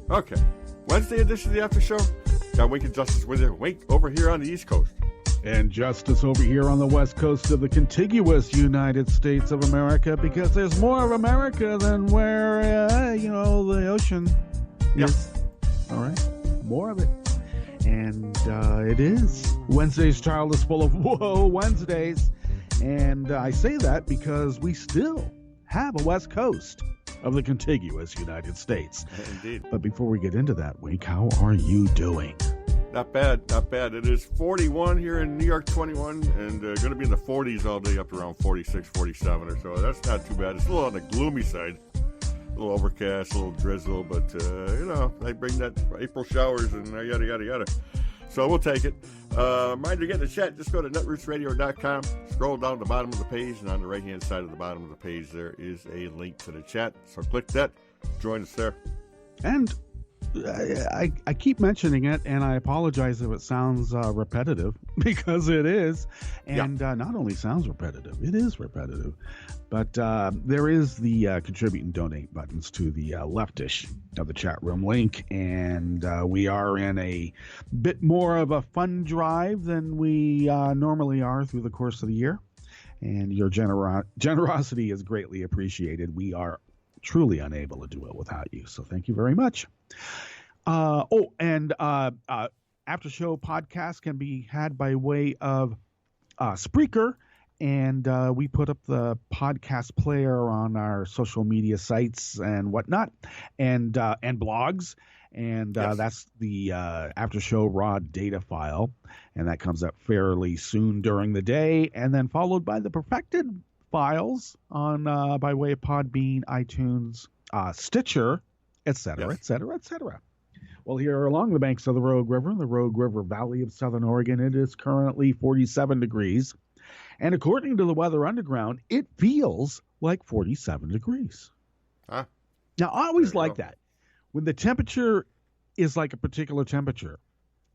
Okay. Wednesday edition of the After Show. Got Wink and Justice with you. Wink over here on the East Coast. And Justice over here on the west coast of the contiguous United States of America, because there's more of America than where, the ocean is. All right. More of it. And it is. Wednesday's child is full of whoa Wednesdays. And I say that because we still have a west coast of the contiguous United States. Indeed. But before we get into that, Wink, how are you doing? Not bad, not bad. It is 41 here in New York, 21, and going to be in the 40s all day, up to around 46, 47 or so. That's not too bad. It's a little on the gloomy side. A little overcast, a little drizzle, but, they bring that April showers and yada, yada, yada. So we'll take it. Reminder to get in the chat, just go to netrootsradio.com, scroll down to the bottom of the page, and on the right-hand side of the bottom of the page, there is a link to the chat. So click that, join us there. And I keep mentioning it, and I apologize if it sounds repetitive, because it is. And not only sounds repetitive, it is repetitive. But there is the contribute and donate buttons to the leftish of the chat room link. And we are in a bit more of a fun drive than we normally are through the course of the year. And your generosity is greatly appreciated. We are truly unable to do it without you. So thank you very much. After show podcasts can be had by way of Spreaker, and we put up the podcast player on our social media sites and whatnot, and blogs, and that's the after show raw data file, and that comes up fairly soon during the day, and then followed by the perfected files on by way of Podbean, iTunes, Stitcher, etc., etc., etc. Well, here along the banks of the Rogue River Valley of Southern Oregon, it is currently 47 degrees. And according to the Weather Underground, it feels like 47 degrees. Huh? Now, I always like that. When the temperature is like a particular temperature,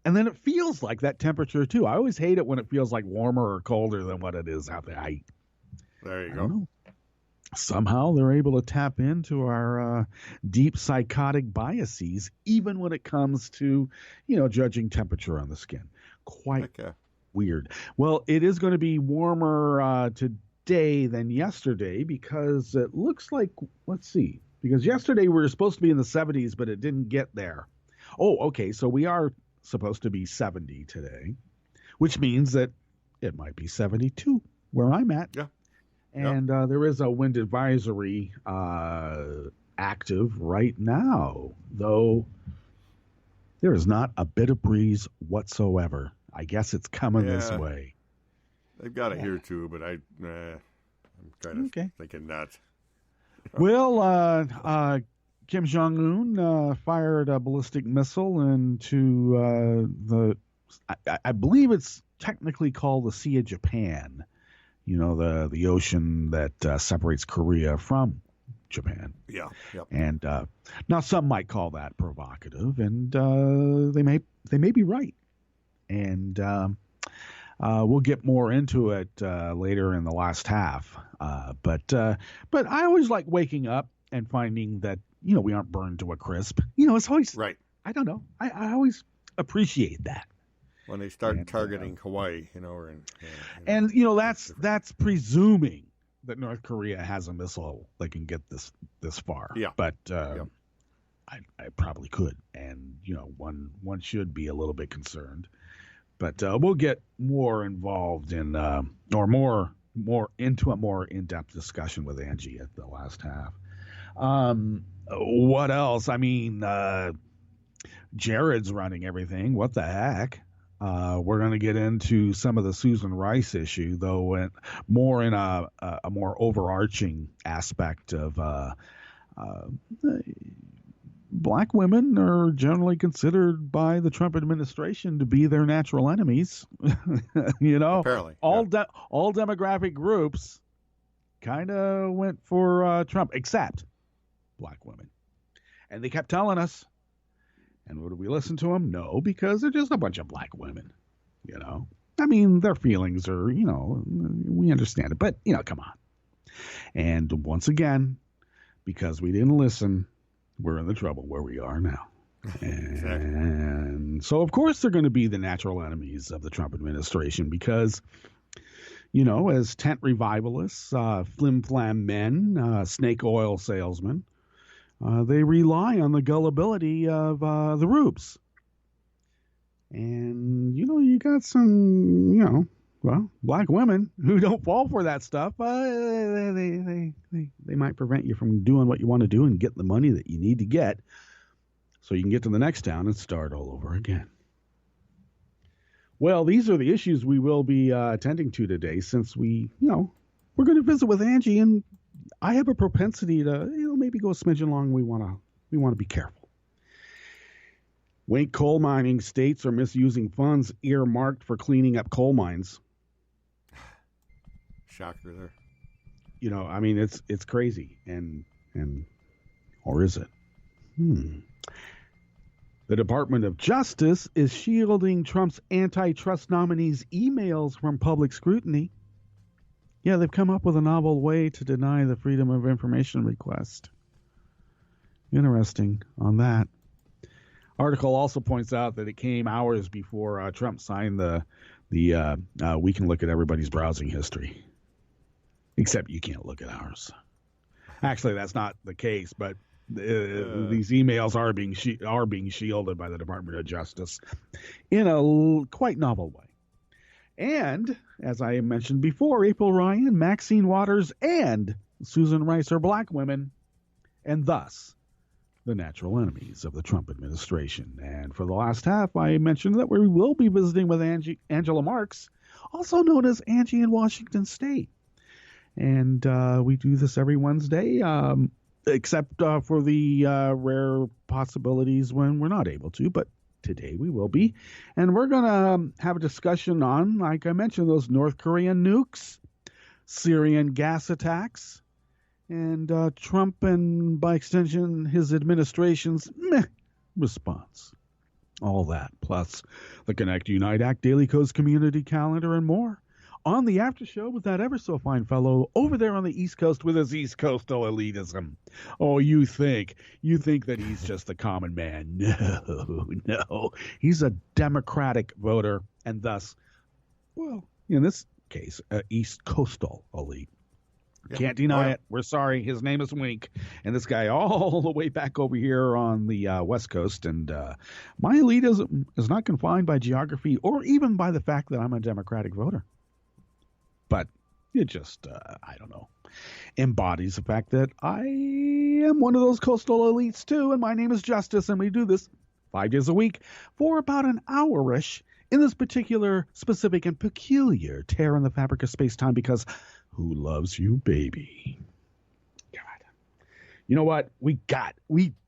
and then it feels like that temperature too. I always hate it when it feels like warmer or colder than what it is out there. There you I go. don't know. Somehow they're able to tap into our deep psychotic biases, even when it comes to, judging temperature on the skin. Quite weird. Well, it is going to be warmer today than yesterday, because it looks like, let's see, because yesterday we were supposed to be in the 70s, but it didn't get there. Oh, okay. So we are supposed to be 70 today, which means that it might be 72 where I'm at. Yeah. And there is a wind advisory active right now, though there is not a bit of breeze whatsoever. I guess it's coming this way. They've got it here too, but I'm kind of thinking not. Well, Kim Jong-un fired a ballistic missile into I believe it's technically called the Sea of Japan. The ocean that separates Korea from Japan. Yeah. Yep. And now some might call that provocative, and they may be right. And we'll get more into it later in the last half. But I always like waking up and finding that we aren't burned to a crisp. It's always right. I don't know. I always appreciate that. When they start targeting Hawaii, and that's presuming that North Korea has a missile that can get this far. Yeah. But I probably could, and one should be a little bit concerned. But we'll get more involved in or more into a more in-depth discussion with Angie at the last half. What else? I mean, Jared's running everything. What the heck? We're going to get into some of the Susan Rice issue, though, more in a more overarching aspect of black women are generally considered by the Trump administration to be their natural enemies. Apparently, all demographic groups kind of went for Trump, except black women, and they kept telling us. And would we listen to them? No, because they're just a bunch of black women, I mean, their feelings are, we understand it, but, come on. And once again, because we didn't listen, we're in the trouble where we are now. Exactly. And so, of course, they're going to be the natural enemies of the Trump administration because, as tent revivalists, flim-flam men, snake oil salesmen, they rely on the gullibility of the rubes. And, you got some, black women who don't fall for that stuff. They might prevent you from doing what you want to do and getting the money that you need to get so you can get to the next town and start all over again. Well, these are the issues we will be attending to today since we're going to visit with Angie, and I have a propensity to, maybe go a smidgen long. We want to be careful. Wink coal mining states are misusing funds earmarked for cleaning up coal mines. Shocker there. It's crazy, and or is it? The Department of Justice is shielding Trump's antitrust nominees' emails from public scrutiny. Yeah, they've come up with a novel way to deny the Freedom of Information request. Interesting on that. Article also points out that it came hours before Trump signed the we can look at everybody's browsing history. Except you can't look at ours. Actually, that's not the case, but these emails are being shielded by the Department of Justice in a quite novel way. And, as I mentioned before, April Ryan, Maxine Waters, and Susan Rice are black women, and thus the natural enemies of the Trump administration. And for the last half, I mentioned that we will be visiting with Angela Marx, also known as AngieinWAState. And we do this every Wednesday, except for the rare possibilities when we're not able to. But today we will be. And we're going to have a discussion on, like I mentioned, those North Korean nukes, Syrian gas attacks, and Trump and, by extension, his administration's response. All that, plus the Connect Unite Act Daily Coast Community Calendar and more. On the after show with that ever so fine fellow over there on the East Coast with his East Coastal elitism. Oh, you think that he's just a common man. No. He's a Democratic voter and thus, well, in this case, East Coastal elite. Yeah. Can't deny it. We're sorry. His name is Wink. And this guy all the way back over here on the West Coast. And my elitism is not confined by geography or even by the fact that I'm a Democratic voter. But it just, I don't know, embodies the fact that I am one of those coastal elites too. And my name is Justice. And we do this 5 days a week for about an hour-ish in this particular, specific, and peculiar tear in the fabric of space-time because who loves you, baby? God. You know what? We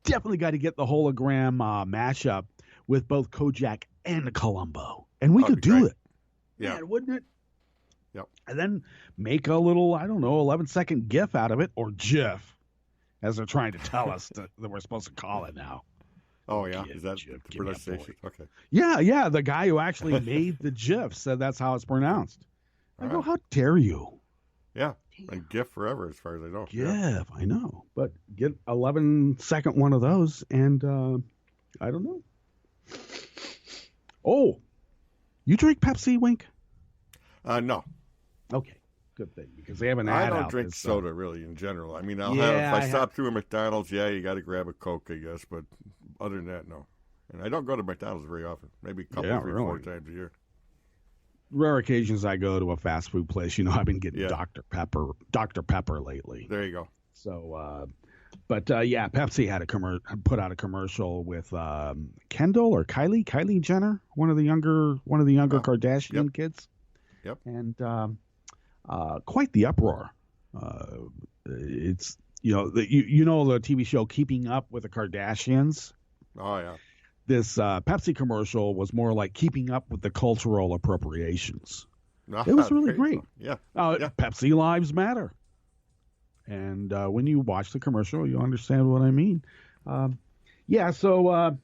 definitely got to get the hologram mashup with both Kojak and Columbo. And we could do it. Yeah. Man, wouldn't it? Yep. And then make a little, 11-second GIF out of it, or GIF, as they're trying to tell us that we're supposed to call it now. Oh, yeah? GIF, Is that GIF, the pronunciation? Okay. Yeah. The guy who actually made the GIF said that's how it's pronounced. I go, how dare you? Yeah. And GIF forever, as far as I know. GIF, yeah. I know. But get 11-second one of those, and I don't know. Oh, you drink Pepsi, Wink? No. Okay, good thing, because they have an ad I don't out drink this, soda, really, in general. I mean, if I stop through a McDonald's, you got to grab a Coke, I guess. But other than that, no. And I don't go to McDonald's very often. Maybe a couple, 4 times a year. Rare occasions I go to a fast food place. I've been getting Dr. Pepper lately. There you go. So, but Pepsi had put out a commercial with Kendall or Kylie Jenner, one of the younger Kardashian kids. Yep. And quite the uproar. It's the TV show Keeping Up with the Kardashians. Oh yeah. This Pepsi commercial was more like keeping up with the cultural appropriations. It was really great. Yeah. Pepsi lives matter. And when you watch the commercial, you understand what I mean. So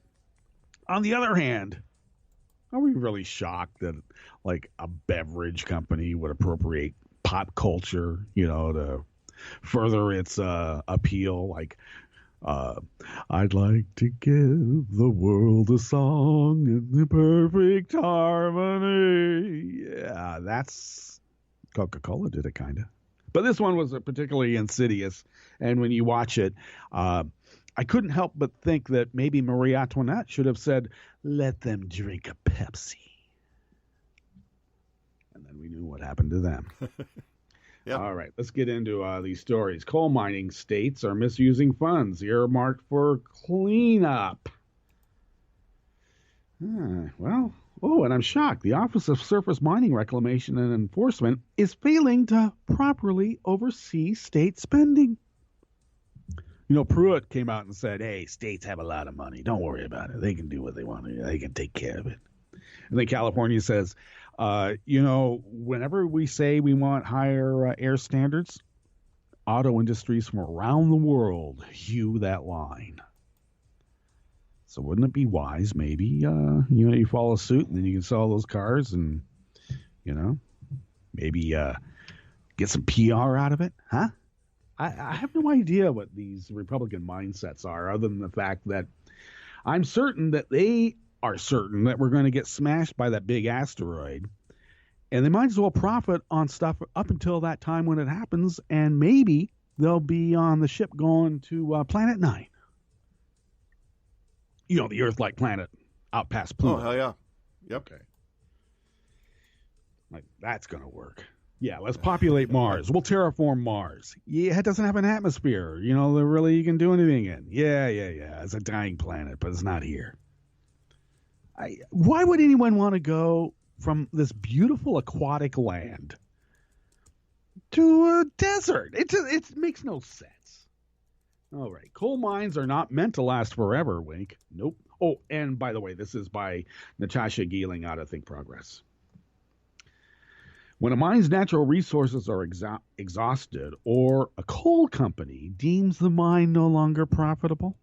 on the other hand, are we really shocked that like a beverage company would appropriate pop culture, to further its appeal? Like Uh, I'd like to give the world a song in the perfect harmony. Yeah, that's Coca-Cola did it kind of. But this one was particularly insidious. And when you watch it, I couldn't help but think that maybe Marie Antoinette should have said, let them drink a Pepsi. And then we knew what happened to them. Yep. All right, let's get into these stories. Coal mining states are misusing funds earmarked for cleanup. And I'm shocked. The Office of Surface Mining Reclamation and Enforcement is failing to properly oversee state spending. Pruitt came out and said, hey, states have a lot of money. Don't worry about it. They can do what they want to. They can take care of it. And then California says, whenever we say we want higher air standards, auto industries from around the world hew that line. So wouldn't it be wise, maybe, you follow suit and then you can sell those cars and, maybe get some PR out of it, huh? I have no idea what these Republican mindsets are, other than the fact that I'm certain that they are certain that we're going to get smashed by that big asteroid. And they might as well profit on stuff up until that time when it happens, and maybe they'll be on the ship going to Planet 9. The Earth-like planet out past Pluto. Oh, hell yeah. Yep. Okay. Like, that's going to work. Yeah, let's populate Mars. We'll terraform Mars. Yeah, it doesn't have an atmosphere. Really you can do anything in. Yeah. It's a dying planet, but it's not here. Why would anyone want to go from this beautiful aquatic land to a desert? It makes no sense. All right. Coal mines are not meant to last forever, Wink. Nope. Oh, and by the way, this is by Natasha Geeling out of Think Progress. When a mine's natural resources are exhausted or a coal company deems the mine no longer profitable,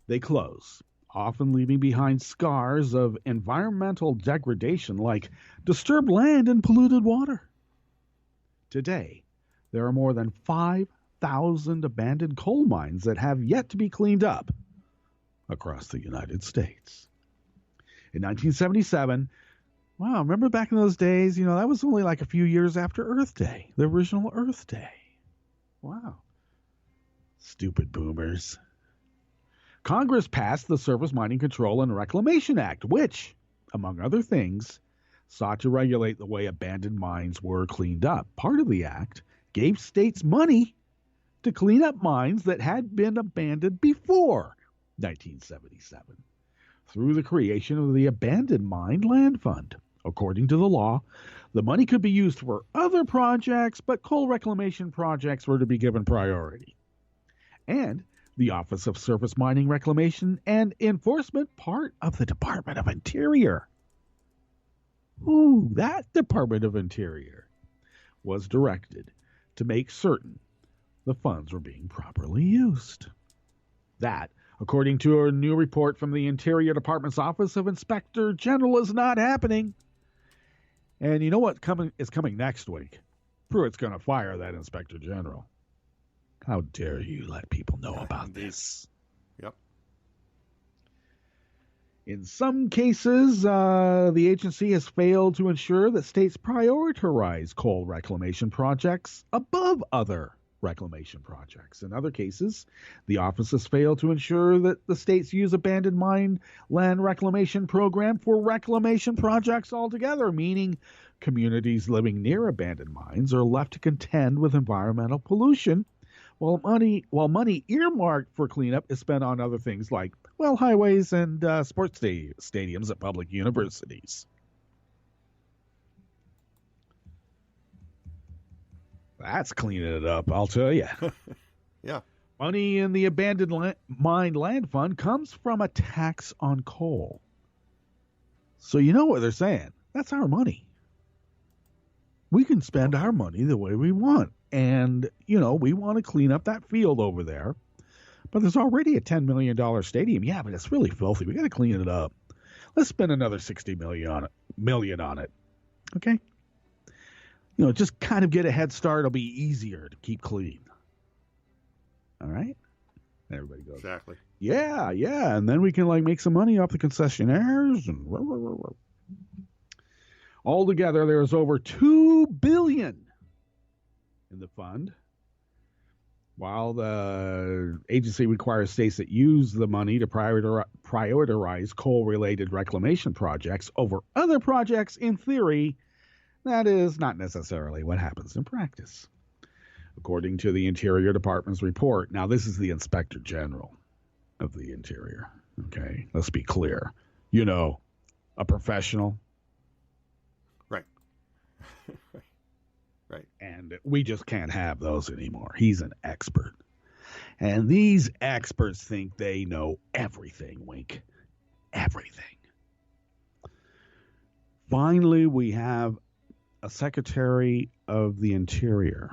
they close, often leaving behind scars of environmental degradation like disturbed land and polluted water. Today, there are more than 5,000 abandoned coal mines that have yet to be cleaned up across the United States. In 1977, wow, remember back in those days, that was only like a few years after Earth Day, the original Earth Day. Wow. Stupid boomers. Congress passed the Surface Mining Control and Reclamation Act, which, among other things, sought to regulate the way abandoned mines were cleaned up. Part of the act gave states money to clean up mines that had been abandoned before 1977 through the creation of the Abandoned Mine Land Fund. According to the law, the money could be used for other projects, but coal reclamation projects were to be given priority. And the Office of Surface Mining Reclamation and Enforcement, part of the Department of Interior. Ooh, that Department of Interior was directed to make certain the funds were being properly used. That, according to a new report from the Interior Department's Office of Inspector General, is not happening. And you know what is coming next week? Pruitt's going to fire that Inspector General. How dare you let people know about this? Yep. In some cases, the agency has failed to ensure that states prioritize coal reclamation projects above other reclamation projects. In other cases, the office has failed to ensure that the states use abandoned mine land reclamation program for reclamation projects altogether, meaning communities living near abandoned mines are left to contend with environmental pollution while money earmarked for cleanup is spent on other things like, highways and sports stadiums at public universities. That's cleaning it up, I'll tell you. Yeah. Money in the Abandoned Mine Land Fund comes from a tax on coal. So you know what they're saying. That's our money. We can spend our money the way we want. And, we want to clean up that field over there. But there's already a $10 million stadium. Yeah, but it's really filthy. We got to clean it up. Let's spend another $60 million on it. Okay? Just kind of get a head start. It'll be easier to keep clean. All right? And everybody goes, Exactly. yeah, and then we can like make some money off the concessionaires and altogether there's over $2 billion in the fund. While the agency requires states that use the money to prioritize coal-related reclamation projects over other projects, in theory, that is not necessarily what happens in practice. According to the Interior Department's report, now this is the Inspector General of the Interior, okay? Let's be clear. You know, a professional. Right. Right. And we just can't have those anymore. He's an expert. And these experts think they know everything, Wink. Everything. Finally, we have a Secretary of the Interior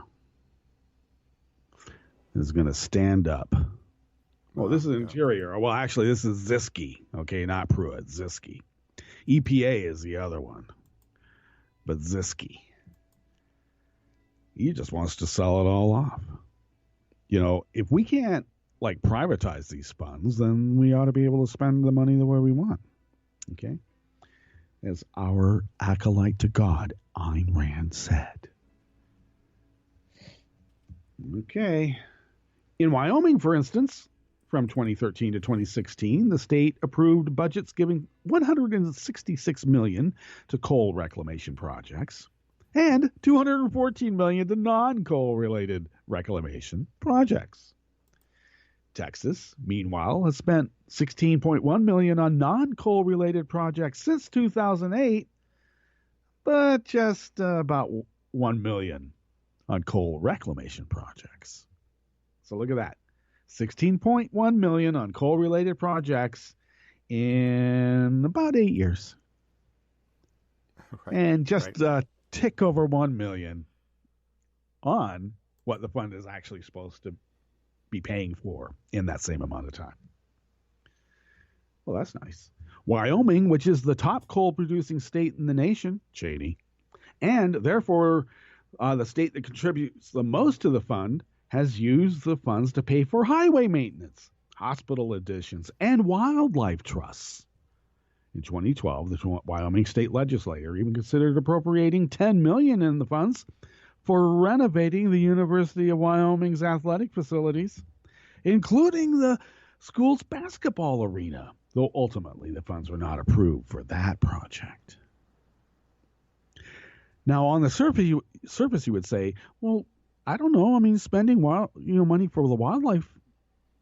is going to stand up. Well, this is Interior. Well, actually, this is Ziske. Okay, not Pruitt. Ziske. EPA is the other one. But Ziske. He just wants to sell it all off. You know, if we can't, like, privatize these funds, then we ought to be able to spend the money the way we want. Okay? As our acolyte to God, Ayn Rand, said. Okay. In Wyoming, for instance, from 2013 to 2016, the state approved budgets giving $166 million to coal reclamation projects and $214 million to non-coal related reclamation projects. Texas, meanwhile, has spent $16.1 million on non-coal related projects since 2008, but just about $1 million on coal reclamation projects. So look at that. $16.1 million on coal related projects in about 8 years. Right, and just tick over 1 million on what the fund is actually supposed to be paying for in that same amount of time. Well, that's nice. Wyoming, which is the top coal producing state in the nation, Cheney, and therefore the state that contributes the most to the fund, has used the funds to pay for highway maintenance, hospital additions, and wildlife trusts. In 2012, the Wyoming state legislature even considered appropriating $10 million in the funds for renovating the University of Wyoming's athletic facilities, including the school's basketball arena, though ultimately the funds were not approved for that project. Now, on the surface, you would say, well, I don't know. I mean, spending money for the wildlife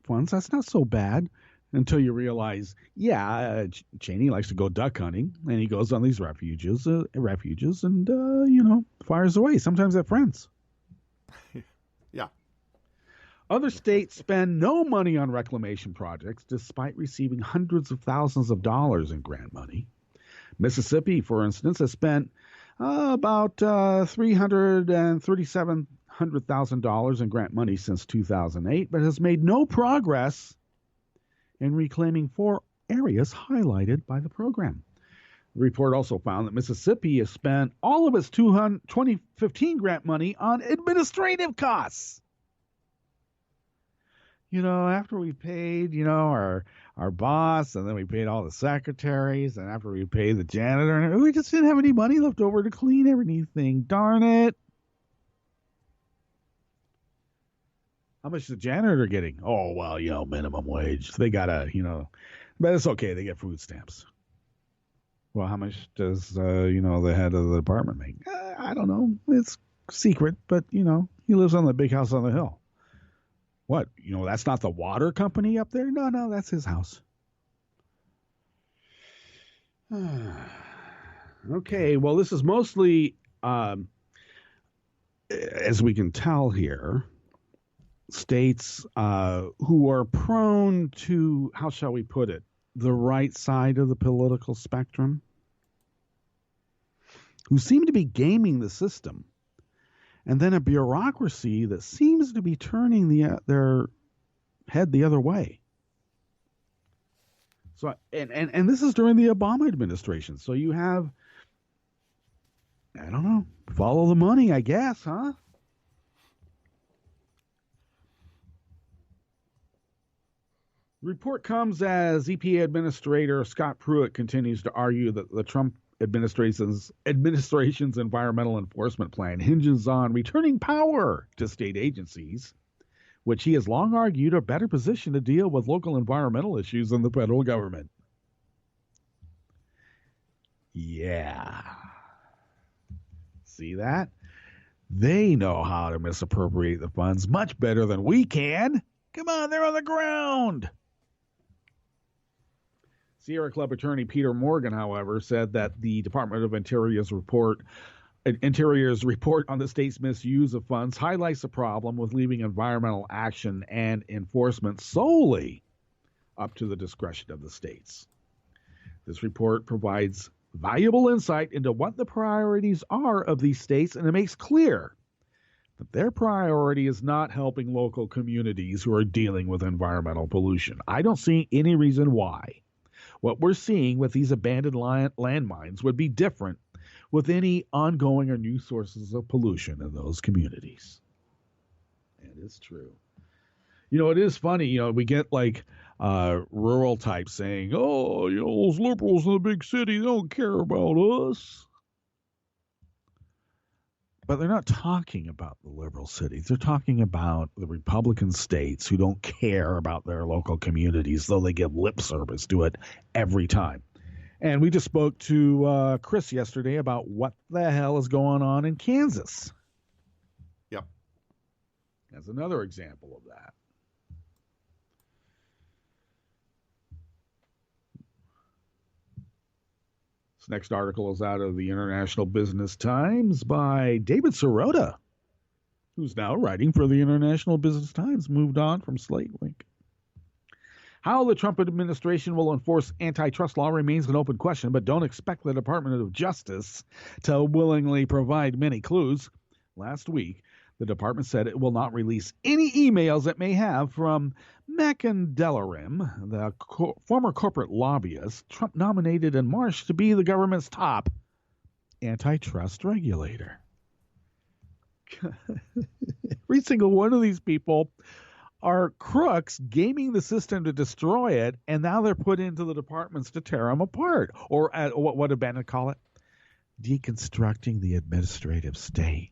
funds, that's not so bad. Until you realize, Cheney likes to go duck hunting, and he goes on these refuges and, fires away. Sometimes they're friends. Yeah. Other states spend no money on reclamation projects, despite receiving hundreds of thousands of dollars in grant money. Mississippi, for instance, has spent about $337,000 in grant money since 2008, but has made no progress in reclaiming 4 areas highlighted by the program. The report also found that Mississippi has spent all of its 2015 grant money on administrative costs. After we paid, our boss, and then we paid all the secretaries, and after we paid the janitor, we just didn't have any money left over to clean everything. Darn it. How much is the janitor getting? Oh, well, minimum wage. They got to, but it's okay. They get food stamps. Well, how much does, the head of the department make? I don't know. It's secret, but, he lives on the big house on the hill. What? That's not the water company up there? No, that's his house. Okay, well, this is mostly, as we can tell here, states who are prone to, how shall we put it, the right side of the political spectrum, who seem to be gaming the system, and then a bureaucracy that seems to be turning their head the other way. So, and this is during the Obama administration. So you have, I don't know, follow the money, I guess, huh? The report comes as EPA Administrator Scott Pruitt continues to argue that the Trump administration's environmental enforcement plan hinges on returning power to state agencies, which he has long argued are better positioned to deal with local environmental issues than the federal government. Yeah. See that? They know how to misappropriate the funds much better than we can. Come on, they're on the ground. Sierra Club attorney Peter Morgan, however, said that the Department of Interior's report on the state's misuse of funds highlights the problem with leaving environmental action and enforcement solely up to the discretion of the states. This report provides valuable insight into what the priorities are of these states, and it makes clear that their priority is not helping local communities who are dealing with environmental pollution. I don't see any reason why what we're seeing with these abandoned landmines would be different with any ongoing or new sources of pollution in those communities. It is true. It is funny, we get like rural types saying, oh, those liberals in the big city, they don't care about us. But they're not talking about the liberal cities. They're talking about the Republican states who don't care about their local communities, though they give lip service to it every time. And we just spoke to Chris yesterday about what the hell is going on in Kansas. Yep. That's another example of that. This next article is out of the International Business Times by David Sirota, who's now writing for the International Business Times, moved on from Slate Wink. How the Trump administration will enforce antitrust law remains an open question, but don't expect the Department of Justice to willingly provide many clues. Last week, the department said it will not release any emails it may have from Mackin Delarim, the former corporate lobbyist Trump nominated in March to be the government's top antitrust regulator. Every single one of these people are crooks gaming the system to destroy it, and now they're put into the departments to tear them apart. Or what did Bennett call it? Deconstructing the administrative state.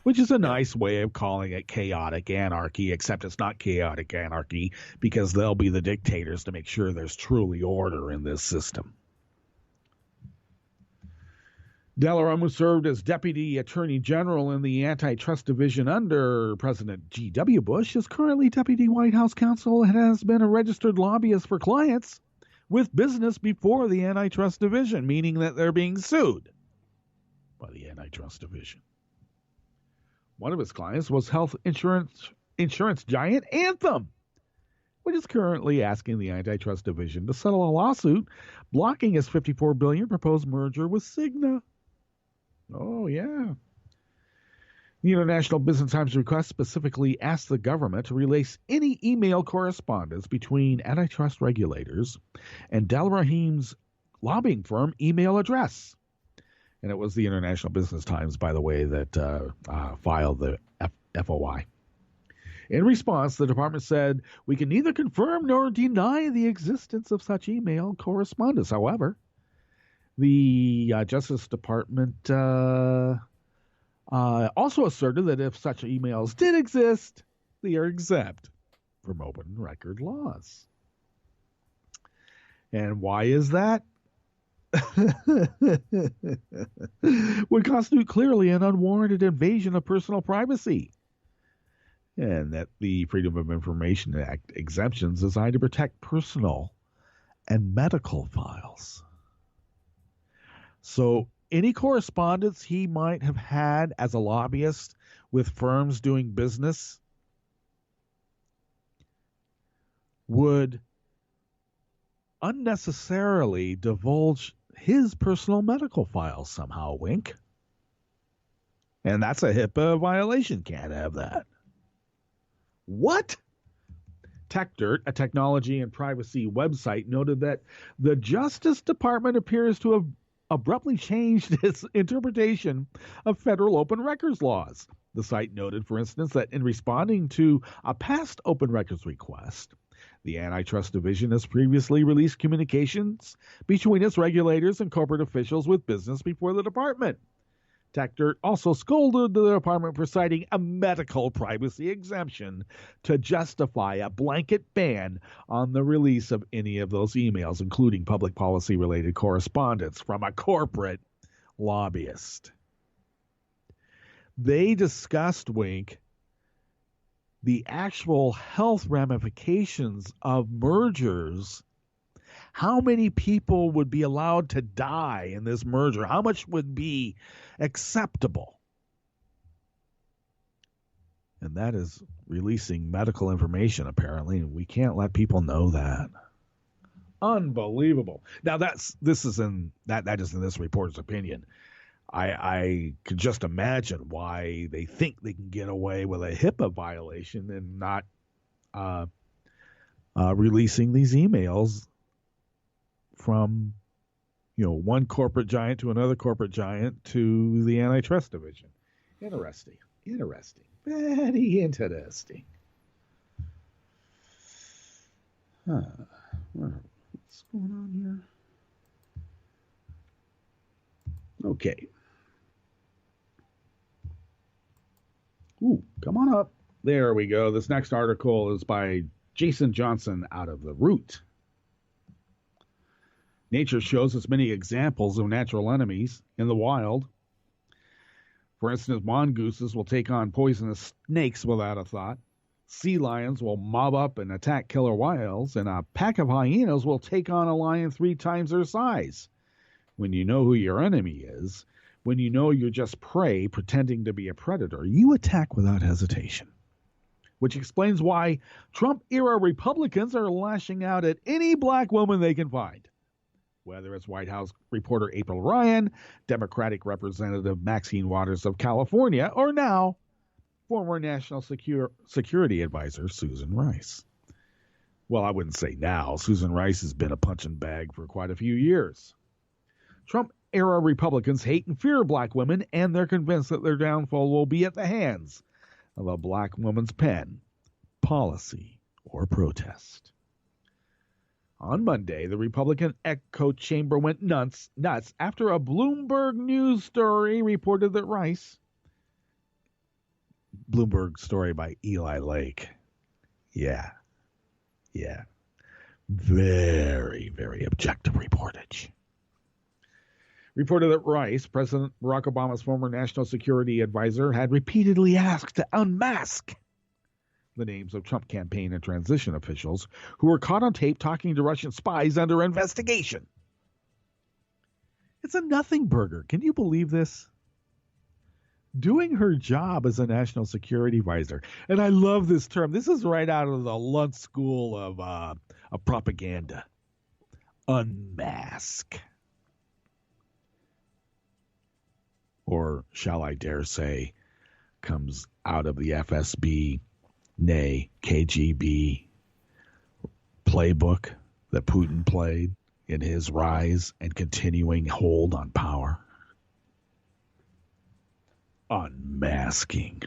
Which is a nice way of calling it chaotic anarchy, except it's not chaotic anarchy because they'll be the dictators to make sure there's truly order in this system. Delaram, who served as Deputy Attorney General in the Antitrust Division under President G.W. Bush, is currently Deputy White House Counsel and has been a registered lobbyist for clients with business before the Antitrust Division, meaning that they're being sued by the Antitrust Division. One of his clients was health insurance giant Anthem, which is currently asking the Antitrust Division to settle a lawsuit blocking his $54 billion proposed merger with Cigna. Oh, yeah. The International Business Times request specifically asked the government to release any email correspondence between antitrust regulators and Delrahim's lobbying firm email address. And it was the International Business Times, by the way, that filed the FOI. In response, the department said, we can neither confirm nor deny the existence of such email correspondence. However, the Justice Department also asserted that if such emails did exist, they are exempt from open record laws. And why is that? Would constitute clearly an unwarranted invasion of personal privacy, and that the Freedom of Information Act exemptions designed to protect personal and medical files. So any correspondence he might have had as a lobbyist with firms doing business would unnecessarily divulge his personal medical files somehow, wink. And that's a HIPAA violation. Can't have that. What? TechDirt, a technology and privacy website, noted that the Justice Department appears to have abruptly changed its interpretation of federal open records laws. The site noted, for instance, that in responding to a past open records request, The Antitrust Division has previously released communications between its regulators and corporate officials with business before the department. TechDirt also scolded the department for citing a medical privacy exemption to justify a blanket ban on the release of any of those emails, including public policy-related correspondence from a corporate lobbyist. They discussed, Wink, the actual health ramifications of mergers. How many people would be allowed to die in this merger? How much would be acceptable? And that is releasing medical information, apparently, and we can't let people know that. Unbelievable. Now that is in this reporter's opinion. I could just imagine why they think they can get away with a HIPAA violation and not releasing these emails from, one corporate giant to another corporate giant to the Antitrust Division. Interesting. Very interesting. What's going on here? Okay. Ooh, come on up. There we go. This next article is by Jason Johnson out of The Root. Nature shows us many examples of natural enemies in the wild. For instance, mongooses will take on poisonous snakes without a thought. Sea lions will mob up and attack killer whales, and a pack of hyenas will take on a lion 3 times their size. When you know who your enemy is, when you know you're just prey pretending to be a predator, you attack without hesitation. Which explains why Trump-era Republicans are lashing out at any black woman they can find. Whether it's White House reporter April Ryan, Democratic Representative Maxine Waters of California, or now, former National Security Advisor Susan Rice. Well, I wouldn't say now. Susan Rice has been a punching bag for quite a few years. Trump-era Republicans hate and fear black women, and they're convinced that their downfall will be at the hands of a black woman's pen, policy, or protest. On Monday, the Republican echo chamber went nuts after a Bloomberg News story reported that Rice, Bloomberg story by Eli Lake. Yeah. Very, very objective reportage. Reported that Rice, President Barack Obama's former national security advisor, had repeatedly asked to unmask the names of Trump campaign and transition officials who were caught on tape talking to Russian spies under investigation. It's a nothing burger. Can you believe this? Doing her job as a national security advisor. And I love this term. This is right out of the Lund School of propaganda. Unmask. Or shall I dare say, comes out of the FSB, nay, KGB playbook that Putin played in his rise and continuing hold on power. Unmasking.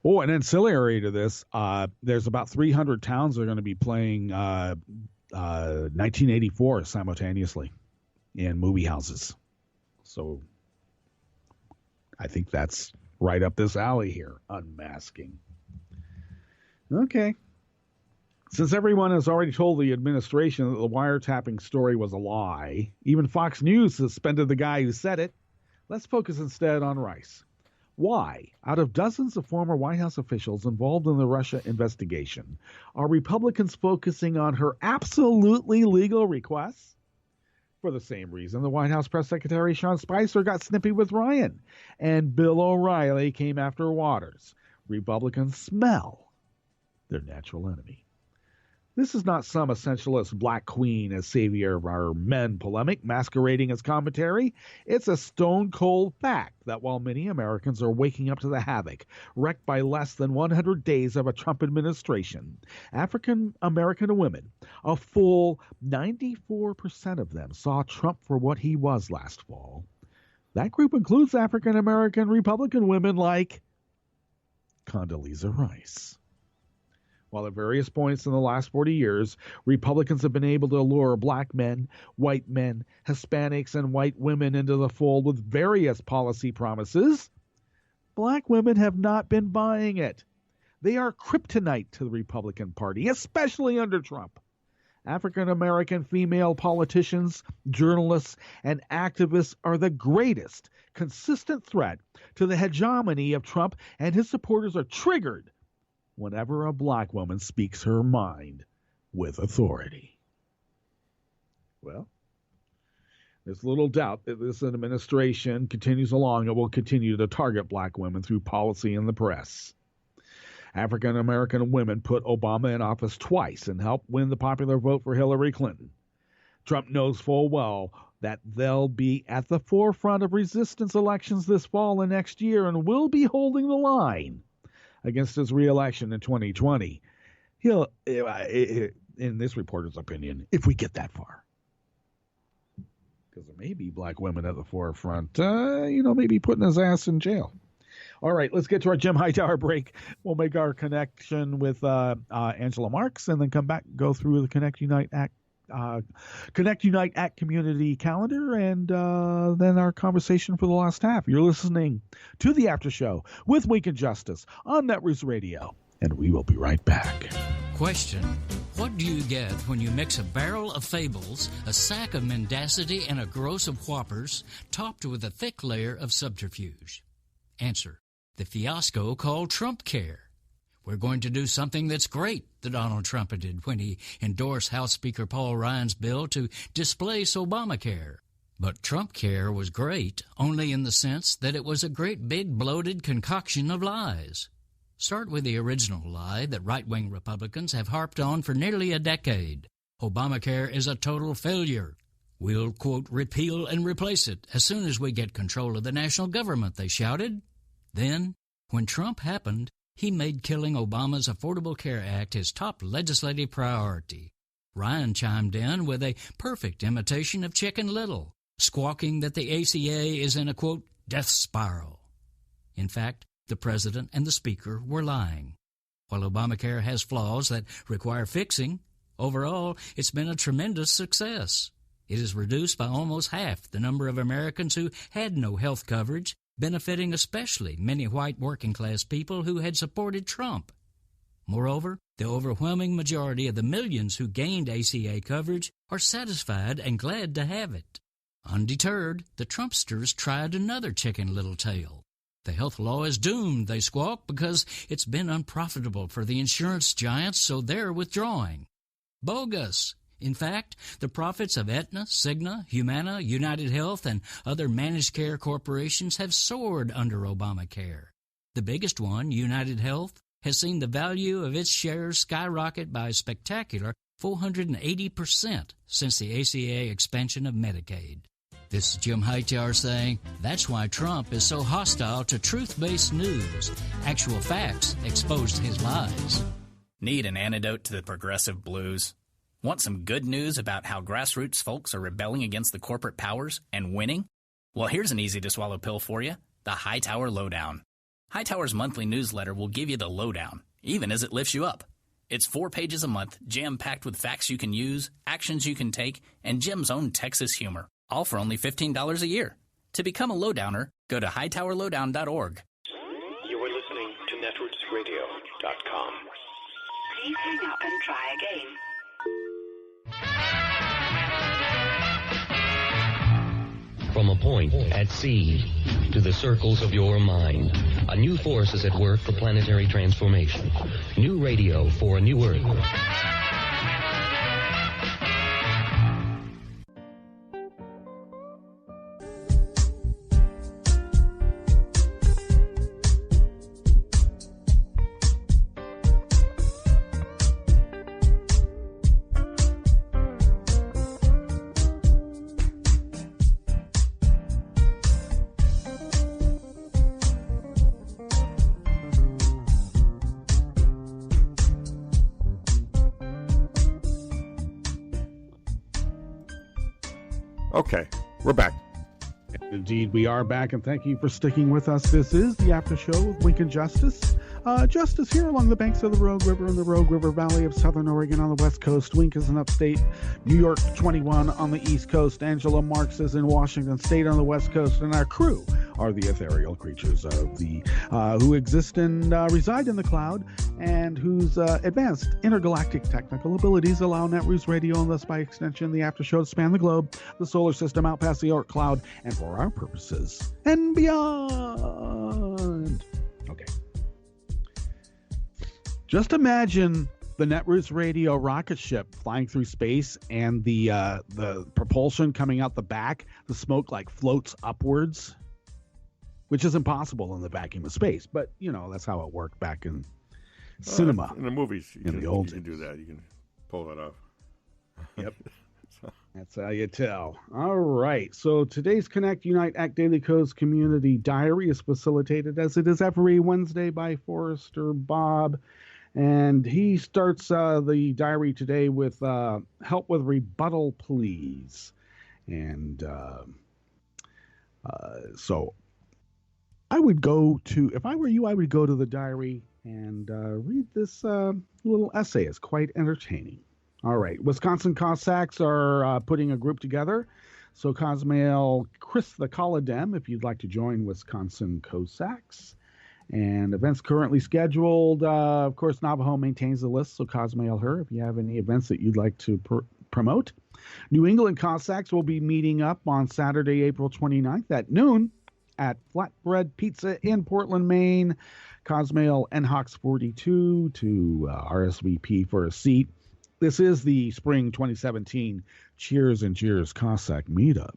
Oh, an ancillary to this, there's about 300 towns that are going to be playing 1984 simultaneously in movie houses. So I think that's right up this alley here, unmasking. Okay. Since everyone has already told the administration that the wiretapping story was a lie, even Fox News suspended the guy who said it, let's focus instead on Rice. Why, out of dozens of former White House officials involved in the Russia investigation, are Republicans focusing on her absolutely legal requests? For the same reason, the White House press secretary Sean Spicer got snippy with Ryan, and Bill O'Reilly came after Waters. Republicans smell their natural enemy. This is not some essentialist black queen as savior of our men polemic masquerading as commentary. It's a stone-cold fact that while many Americans are waking up to the havoc wrecked by less than 100 days of a Trump administration, African-American women, a full 94% of them saw Trump for what he was last fall. That group includes African-American Republican women like Condoleezza Rice. While at various points in the last 40 years, Republicans have been able to lure black men, white men, Hispanics, and white women into the fold with various policy promises, black women have not been buying it. They are kryptonite to the Republican Party, especially under Trump. African American female politicians, journalists, and activists are the greatest consistent threat to the hegemony of Trump, and his supporters are triggered whenever a black woman speaks her mind with authority. Well, there's little doubt that this administration continues along and will continue to target black women through policy and the press. African American women put Obama in office twice and helped win the popular vote for Hillary Clinton. Trump knows full well that they'll be at the forefront of resistance elections this fall and next year and will be holding the line against his re-election in 2020. He'll, in this reporter's opinion, if we get that far. Because there may be black women at the forefront, maybe putting his ass in jail. All right, let's get to our Jim Hightower break. We'll make our connection with Angela Marx and then come back, go through the Connect Unite Act community calendar, and then our conversation for the last half. You're listening to The After Show with Week in Justice on Netroots Radio, and we will be right back. Question: what do you get when you mix a barrel of fables, a sack of mendacity, and a gross of whoppers, topped with a thick layer of subterfuge? Answer: the fiasco called Trump Care. We're going to do something that's great, the Donald Trump did when he endorsed House Speaker Paul Ryan's bill to displace Obamacare. But Trump Care was great only in the sense that it was a great big bloated concoction of lies. Start with the original lie that right-wing Republicans have harped on for nearly a decade. Obamacare is a total failure. We'll, quote, repeal and replace it as soon as we get control of the national government, they shouted. Then, when Trump happened, he made killing Obama's Affordable Care Act his top legislative priority. Ryan chimed in with a perfect imitation of Chicken Little, squawking that the ACA is in a, quote, death spiral. In fact, the president and the speaker were lying. While Obamacare has flaws that require fixing, overall, it's been a tremendous success. It has reduced by almost half the number of Americans who had no health coverage, benefiting especially many white working-class people who had supported Trump. Moreover, the overwhelming majority of the millions who gained ACA coverage are satisfied and glad to have it. Undeterred, the Trumpsters tried another Chicken Little tale. The health law is doomed, they squawk, because it's been unprofitable for the insurance giants, so they're withdrawing. Bogus! In fact, the profits of Aetna, Cigna, Humana, United Health, and other managed care corporations have soared under Obamacare. The biggest one, United Health, has seen the value of its shares skyrocket by a spectacular 480% since the ACA expansion of Medicaid. This is Jim Hightower saying that's why Trump is so hostile to truth-based news. Actual facts exposed his lies. Need an antidote to the progressive blues? Want some good news about how grassroots folks are rebelling against the corporate powers and winning? Well, here's an easy-to-swallow pill for you, the Hightower Lowdown. Hightower's monthly newsletter will give you the lowdown, even as it lifts you up. It's 4 pages a month, jam-packed with facts you can use, actions you can take, and Jim's own Texas humor, all for only $15 a year. To become a lowdowner, go to hightowerlowdown.org. You are listening to netrootsradio.com. Please hang up and try again. From a point at sea to the circles of your mind, a new force is at work for planetary transformation. New radio for a new Earth. Okay, we're back. Indeed, we are back, and thank you for sticking with us. This is The After Show with Week in Justice Justice here along the banks of the Rogue River in the Rogue River Valley of Southern Oregon on the West Coast. Wink is in upstate New York 21 on the East Coast. Angela Marx is in Washington State on the West Coast. And our crew are the ethereal creatures of the who exist and reside in the cloud, and whose advanced intergalactic technical abilities allow Netroots Radio, and thus by extension the after show, to span the globe, the solar system, out past the Oort cloud, and for our purposes and beyond. Okay. Just imagine the Netroots Radio rocket ship flying through space, and the propulsion coming out the back, the smoke like floats upwards, which is impossible in the vacuum of space. But, you know, that's how it worked back in cinema. In the movies, the old you can do that. You can pull that off. Yep. That's how you tell. All right. So today's Connect, Unite, Act Daily Codes Community Diary is facilitated, as it is every Wednesday, by Forrester Bob. And he starts the diary today with help with rebuttal, please. And so I would go to, if I were you, I would go to the diary and read this little essay. It's quite entertaining. All right. Wisconsin Cossacks are putting a group together. So Cosmail Chris the Colladem, if you'd like to join Wisconsin Cossacks. And events currently scheduled. Of course, Navajo maintains the list, so Cosmail her if you have any events that you'd like to promote. New England Cossacks will be meeting up on Saturday, April 29th at noon at Flatbread Pizza in Portland, Maine. Cosmail NHOX 42 to RSVP for a seat. This is the spring 2017 Cheers and Cheers Cossack meetup.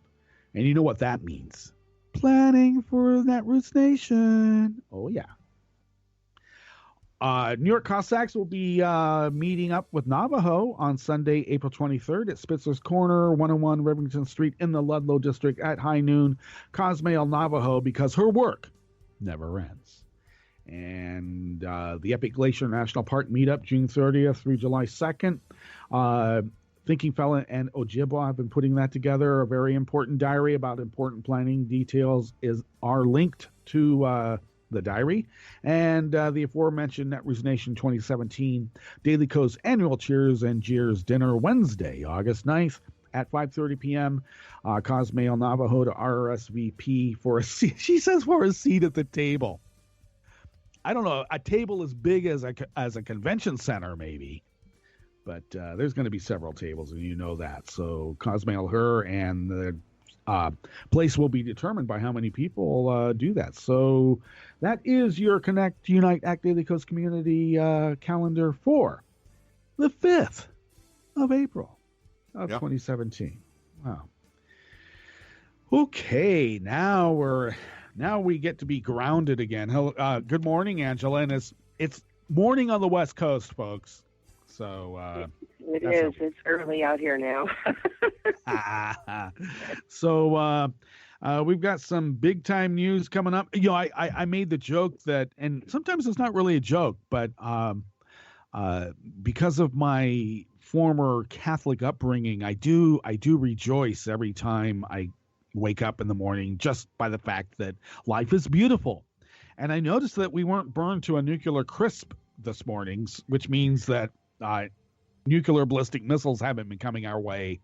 And you know what that means. Planning for Netroots Nation. Oh, yeah. New York Cossacks will be meeting up with Navajo on Sunday, April 23rd at Spitzer's Corner, 101 Rivington Street in the Ludlow District at high noon. Cosmail Navajo, because her work never ends. And the Epic Glacier National Park meetup, June 30th through July 2nd. Thinking Fella and Ojibwa have been putting that together. A very important diary about important planning details are linked to the diary. And the aforementioned Netroots Nation 2017 Daily Coast Annual Cheers and Jeers Dinner, Wednesday, August 9th at 5:30 p.m. Cosmail Navajo to RSVP for a seat. She says for a seat at the table. I don't know, a table as big as a convention center, maybe. But there's going to be several tables, and you know that. So Cosmail her, and the place will be determined by how many people do that. So that is your Connect, Unite, Act Daily Coast Community calendar for the 5th of April of 2017. Wow. Okay, now we get to be grounded again. Good morning, Angela, and it's morning on the West Coast, folks. So it is. It's early out here now. So we've got some big time news coming up. You know, I made the joke that, and sometimes it's not really a joke, but because of my former Catholic upbringing, I do rejoice every time I wake up in the morning, just by the fact that life is beautiful. And I noticed that we weren't burned to a nuclear crisp this morning, which means that nuclear ballistic missiles haven't been coming our way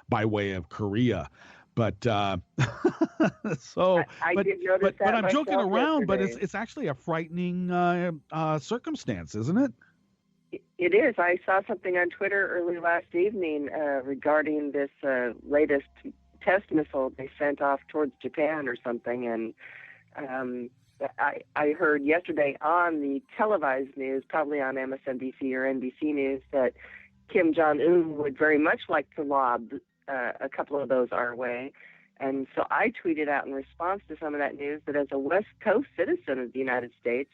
by way of Korea. But I did notice that. But I'm joking around. Yesterday. But it's actually a frightening circumstance, isn't it? It is. I saw something on Twitter early last evening regarding this latest test missile they sent off towards Japan or something, and I heard yesterday on the televised news, probably on MSNBC or NBC News, that Kim Jong-un would very much like to lob a couple of those our way. And so I tweeted out in response to some of that news that as a West Coast citizen of the United States,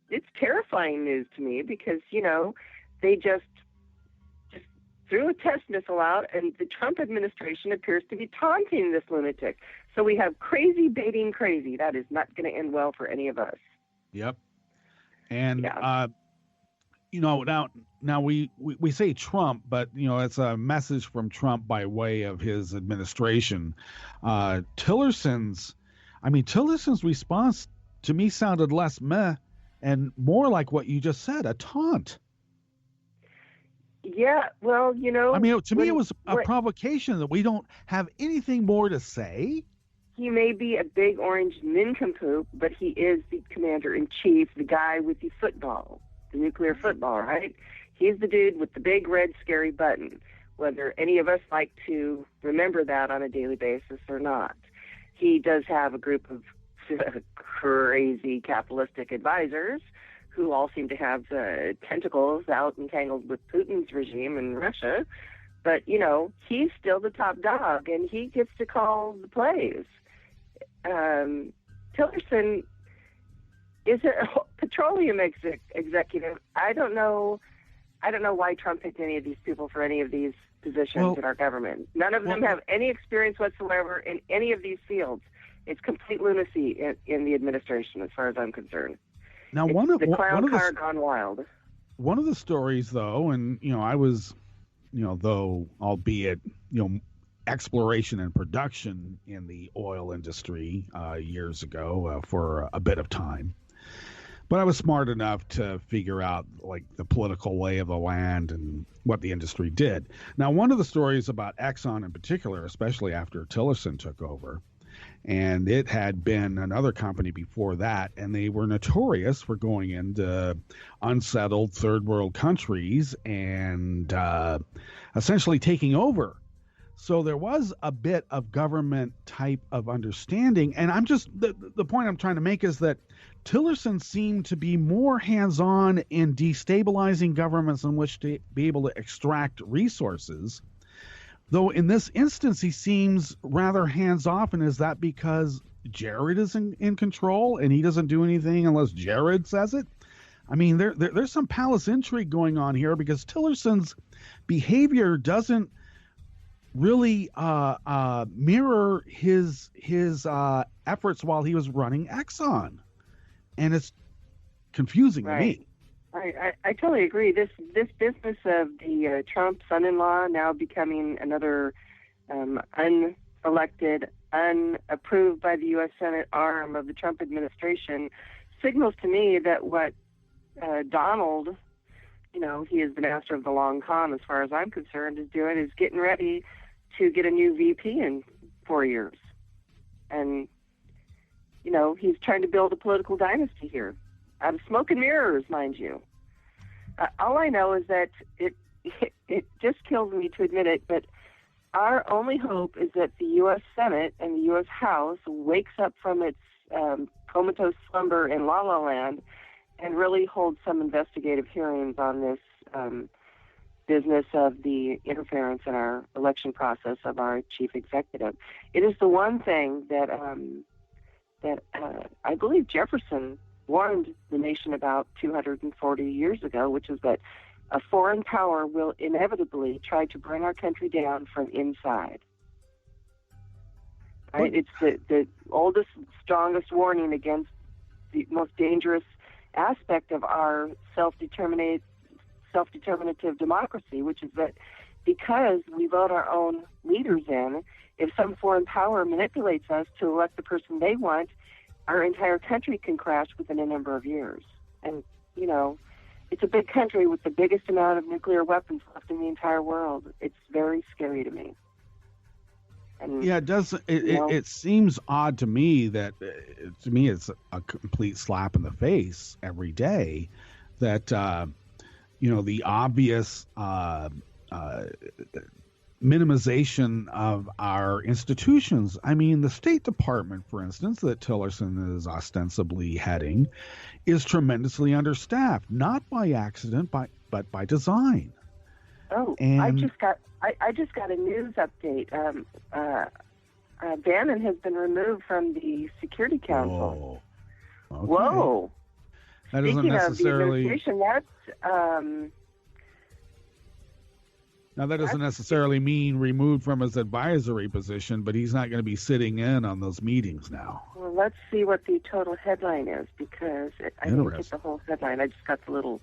it's terrifying news to me because, you know, they just threw a test missile out, and the Trump administration appears to be taunting this lunatic. So we have crazy baiting crazy. That is not going to end well for any of us. Yep. And, you know, now we say Trump, but, you know, it's a message from Trump by way of his administration. Tillerson's response to me sounded less meh and more like what you just said, a taunt. Yeah, well, I mean, to me, it was a provocation that we don't have anything more to say. He may be a big orange nincompoop, but he is the commander-in-chief, the guy with the football, the nuclear football, right? He's the dude with the big red scary button, whether any of us like to remember that on a daily basis or not. He does have a group of crazy capitalistic advisors who all seem to have tentacles out entangled with Putin's regime in Russia. But, he's still the top dog, and he gets to call the plays. Tillerson is a petroleum executive. I don't know why Trump picked any of these people for any of these positions in our government. None of them have any experience whatsoever in any of these fields. It's complete lunacy in the administration, as far as I'm concerned. Now, the clown car gone wild. One of the stories, though, and I was, though, albeit, exploration and production in the oil industry years ago for a bit of time. But I was smart enough to figure out like the political lay of the land and what the industry did. Now, one of the stories about Exxon in particular, especially after Tillerson took over, and it had been another company before that, and they were notorious for going into unsettled third world countries and essentially taking over. So there was a bit of government type of understanding. And I'm just, the point I'm trying to make is that Tillerson seemed to be more hands-on in destabilizing governments in which to be able to extract resources. Though in this instance, he seems rather hands-off. And is that because Jared is in control and he doesn't do anything unless Jared says it? I mean, there's some palace intrigue going on here because Tillerson's behavior doesn't really mirror his efforts while he was running Exxon, and it's confusing to me. I totally agree. This business of the Trump son-in-law now becoming another unelected, unapproved by the U.S. Senate arm of the Trump administration signals to me that what Donald, he is the master of the long con as far as I'm concerned, is doing is getting ready to get a new VP in 4 years. And, he's trying to build a political dynasty here out of smoke and mirrors, mind you. All I know is that it just kills me to admit it, but our only hope is that the U.S. Senate and the U.S. House wakes up from its comatose slumber in La La Land and really holds some investigative hearings on this business of the interference in our election process of our chief executive. It is the one thing that I believe Jefferson warned the nation about 240 years ago, which is that a foreign power will inevitably try to bring our country down from inside. Right? It's the oldest, strongest warning against the most dangerous aspect of our self-determinative democracy, which is that because we vote our own leaders in, if some foreign power manipulates us to elect the person they want, our entire country can crash within a number of years. And, it's a big country with the biggest amount of nuclear weapons left in the entire world. It's very scary to me. And, yeah, it does. It seems odd to me that, to me, it's a complete slap in the face every day that, the obvious minimization of our institutions. I mean, the State Department, for instance, that Tillerson is ostensibly heading, is tremendously understaffed, not by accident, but by design. Oh, and I just got a news update. Bannon has been removed from the Security Council. Whoa. Okay. Whoa. That doesn't necessarily. Speaking of the administration, Now, that doesn't necessarily mean removed from his advisory position, but he's not going to be sitting in on those meetings now. Well, let's see what the total headline is, because I didn't get the whole headline. I just got the little,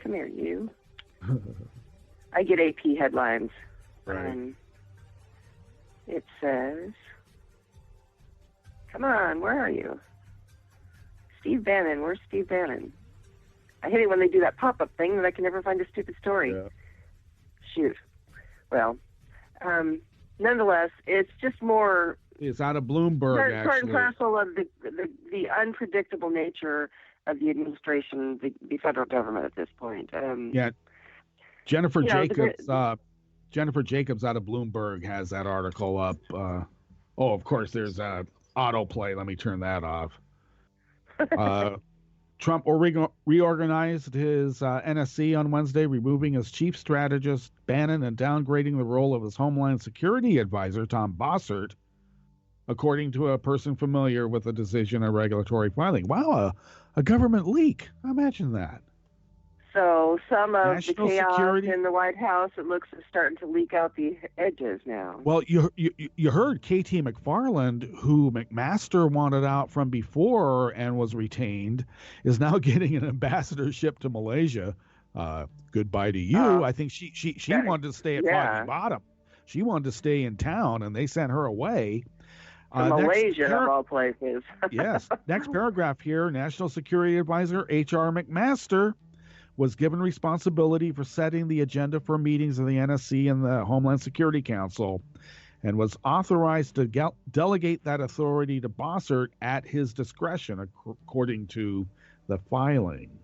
come here, you. I get AP headlines. Right. It says, come on, where are you? Steve Bannon. Where's Steve Bannon? I hate it when they do that pop-up thing that I can never find a stupid story. Yeah. Shoot. Well, nonetheless, it's just more. It's out of Bloomberg, part actually. and parcel of the unpredictable nature of the administration, the federal government at this point. Yeah. Jennifer Jacobs out of Bloomberg has that article up. Of course, there's autoplay. Let me turn that off. Trump reorganized his NSC on Wednesday, removing his chief strategist, Bannon, and downgrading the role of his Homeland Security advisor, Tom Bossert, according to a person familiar with the decision and regulatory filing. Wow, a government leak. Imagine that. So some of National the chaos security in the White House, it looks is starting to leak out the edges now. Well, you heard K.T. McFarland, who McMaster wanted out from before and was retained, is now getting an ambassadorship to Malaysia. Goodbye to you. I think she wanted to stay at Foggy Bottom. She wanted to stay in town, and they sent her away. Malaysia, of all places. Yes. Next paragraph here, National Security Advisor H.R. McMaster was given responsibility for setting the agenda for meetings of the NSC and the Homeland Security Council, and was authorized to delegate that authority to Bossert at his discretion, according to the filing.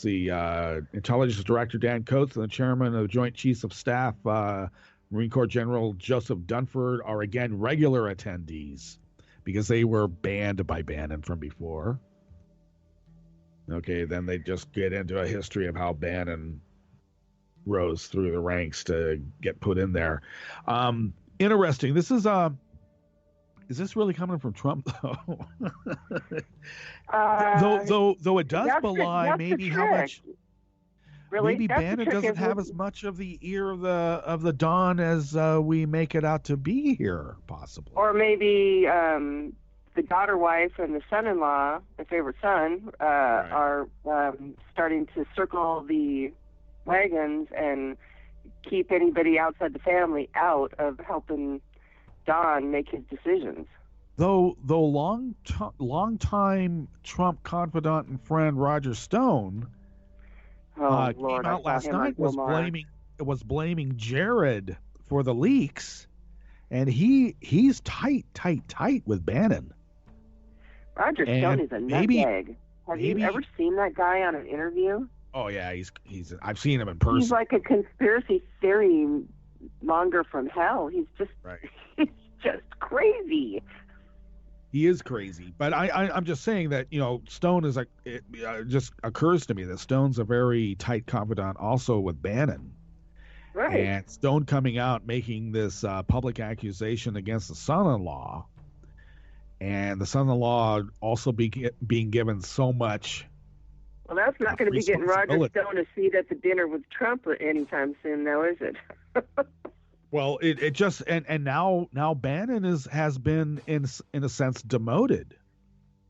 The Intelligence Director Dan Coates and the Chairman of the Joint Chiefs of Staff, Marine Corps General Joseph Dunford, are again regular attendees because they were banned by Bannon from before. Okay, then they just get into a history of how Bannon rose through the ranks to get put in there. Interesting. This is this really coming from Trump though? Though it does belie maybe how much. Really? Maybe Bannon doesn't have as much of the ear of the Don as we make it out to be here, possibly. Or maybe the daughter wife and the son-in-law, the favorite son, are starting to circle the wagons and keep anybody outside the family out of helping Don make his decisions. Though long time Trump confidant and friend Roger Stone came out last night was blaming Jared for the leaks, and he's tight with Bannon. Roger Stone is a nutbag. Have you ever seen that guy on an interview? Oh yeah, he's I've seen him in person. He's like a conspiracy theory monger from hell. He's just he's just crazy. He is crazy, but I'm just saying that Stone is it just occurs to me that Stone's a very tight confidant also with Bannon. Right. And Stone coming out making this public accusation against the son-in-law, and the son-in-law also being given so much. Well, that's not going to be getting Roger Stone a seat at the dinner with Trump anytime soon, though, is it? Well, it just and now Bannon has been in a sense demoted.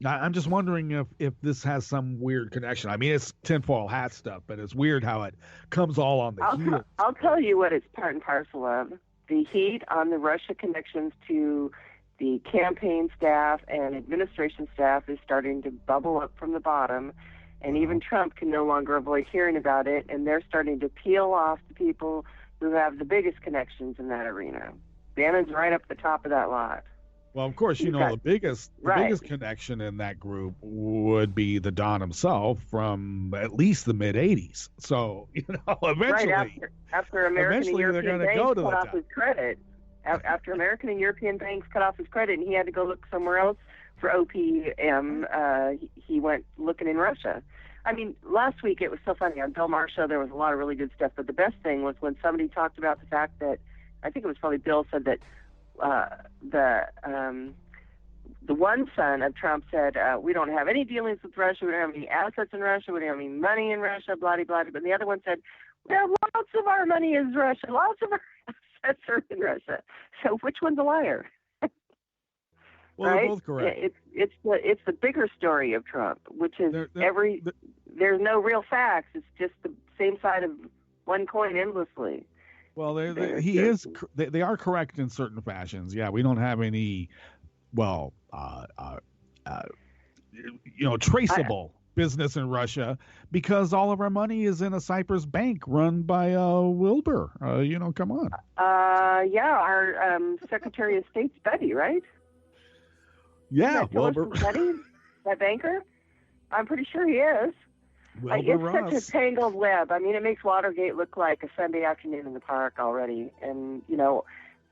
I'm just wondering if this has some weird connection. I mean, it's tinfoil hat stuff, but it's weird how it comes all on the heels. I'll tell you what it's part and parcel of. The heat on the Russia connections to the campaign staff and administration staff is starting to bubble up from the bottom, and even Trump can no longer avoid hearing about it, and they're starting to peel off the people who have the biggest connections in that arena. Bannon's right up the top of that lot. Well, of course, the biggest connection in that group would be the Don himself from at least the mid '80s. So eventually, after American and European banks cut off his credit, after American and European banks cut off his credit, and he had to go look somewhere else for OPM, he went looking in Russia. I mean, last week it was so funny. On Bill Maher's show, there was a lot of really good stuff. But the best thing was when somebody talked about the fact that, I think it was probably Bill, said that the one son of Trump said, we don't have any dealings with Russia, we don't have any assets in Russia, we don't have any money in Russia, blah, blah, blah. But the other one said, well, lots of our money is Russia, lots of our assets are in Russia. So which one's a liar? Well, right? They're both correct. It's the bigger story of Trump, which is there's no real facts. It's just the same side of one coin endlessly. Well, they are correct in certain fashions. Yeah, we don't have any, traceable business in Russia because all of our money is in a Cyprus bank run by Wilbur. Come on. Our Secretary of State's Betty, right? Yeah, Wilbur. Betty, that banker? I'm pretty sure he is. It's such a tangled web. I mean, it makes Watergate look like a Sunday afternoon in the park already. And,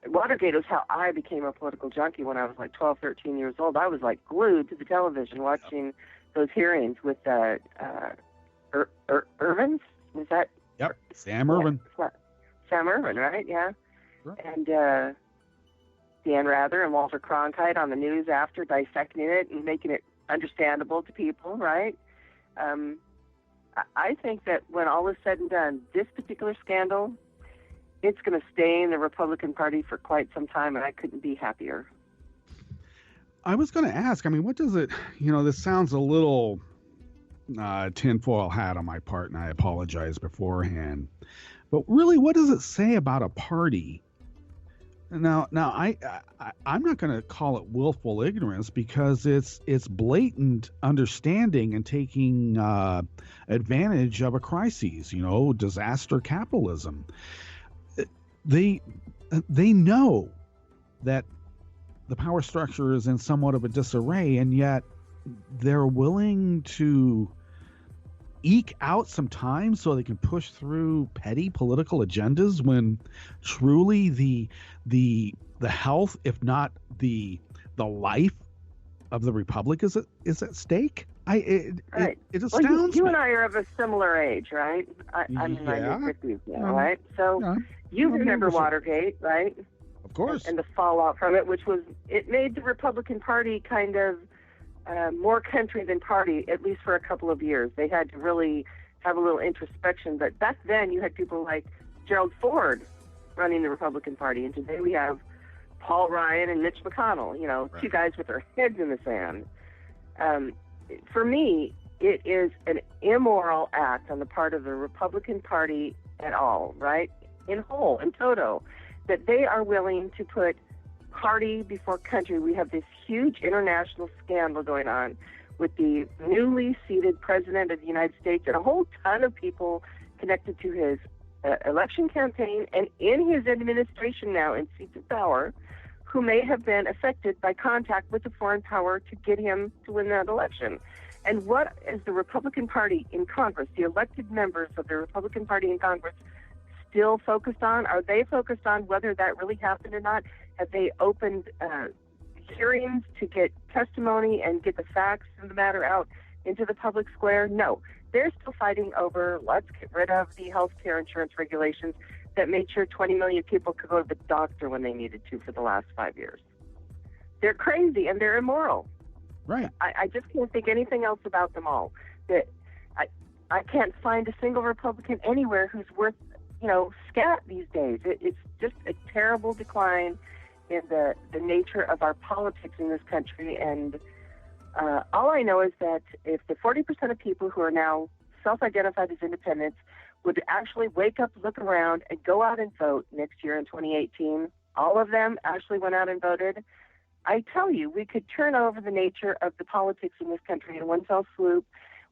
Watergate was how I became a political junkie when I was like 12, 13 years old. I was like glued to the television watching those hearings with Irvins. Was that? Yep, Sam Ervin. Sam Ervin, right? Yeah. Sure. And Dan Rather and Walter Cronkite on the news after dissecting it and making it understandable to people, right? I think that when all is said and done, this particular scandal, it's going to stay in the Republican Party for quite some time, and I couldn't be happier. I was going to ask, what does it, this sounds a little tinfoil hat on my part, and I apologize beforehand. But really, what does it say about a party? Now, I'm not going to call it willful ignorance because it's blatant understanding and taking advantage of a crisis. Disaster capitalism. They know that the power structure is in somewhat of a disarray, and yet they're willing to eke out some time so they can push through petty political agendas when truly the health, if not the life of the republic is at stake. It astounds you me. and I are of a similar age, right? I'm in my mid-50s now, right? So you remember Watergate, right? Of course. And the fallout from it, it made the Republican Party kind of more country than party, at least for a couple of years. They had to really have a little introspection. But back then, you had people like Gerald Ford running the Republican Party, and today we have Paul Ryan and Mitch McConnell, right. Two guys with their heads in the sand. For me, it is an immoral act on the part of the Republican Party at all, right? In whole, in toto, that they are willing to put party before country. We have this huge international scandal going on with the newly seated president of the United States and a whole ton of people connected to his election campaign and in his administration now in seats of power who may have been affected by contact with the foreign power to get him to win that election. And what is the Republican Party in Congress, the elected members of the Republican Party in Congress, still focused on? Are they focused on whether that really happened or not? Have they opened hearings to get testimony and get the facts of the matter out into the public square? No. They're still fighting over, let's get rid of the health care insurance regulations that made sure 20 million people could go to the doctor when they needed to for the last 5 years. They're crazy and they're immoral. Right. I just can't think anything else about them all. That I can't find a single Republican anywhere who's worth, scat these days. It's just a terrible decline in the nature of our politics in this country. And all I know is that if the 40% of people who are now self-identified as independents would actually wake up, look around, and go out and vote next year in 2018, all of them actually went out and voted, I tell you, we could turn over the nature of the politics in this country in one fell swoop.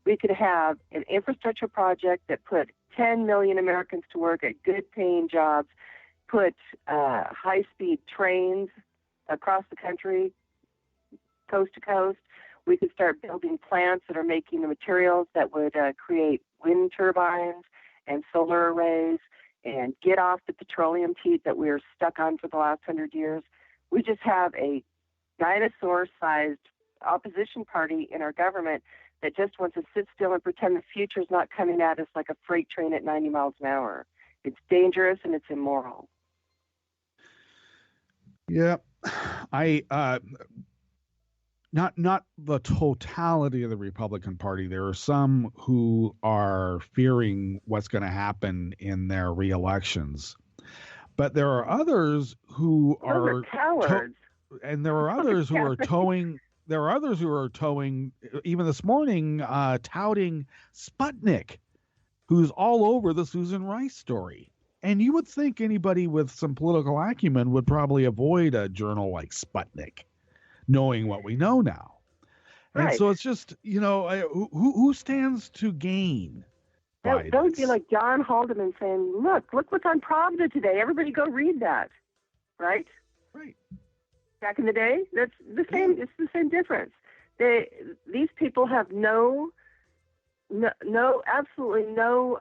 We could have an infrastructure project that put 10 million Americans to work at good-paying jobs, put high-speed trains across the country, coast to coast. We could start building plants that are making the materials that would create wind turbines and solar arrays and get off the petroleum teat that we're stuck on for the last 100 years. We just have a dinosaur-sized opposition party in our government that just wants to sit still and pretend the future's not coming at us like a freight train at 90 miles an hour. It's dangerous and it's immoral. Yeah, not the totality of the Republican Party. There are some who are fearing what's going to happen in their re-elections, but there are others who are cowards. And there are others who are towing. There are others who are towing. Even this morning, touting Sputnik, who's all over the Susan Rice story. And you would think anybody with some political acumen would probably avoid a journal like Sputnik, knowing what we know now. And Right. so it's just, who stands to gain by That would this? be like John Haldeman saying, look what's on Pravda today. Everybody go read that. Right? Right. Back in the day, that's the same. It's the same difference. These people have absolutely no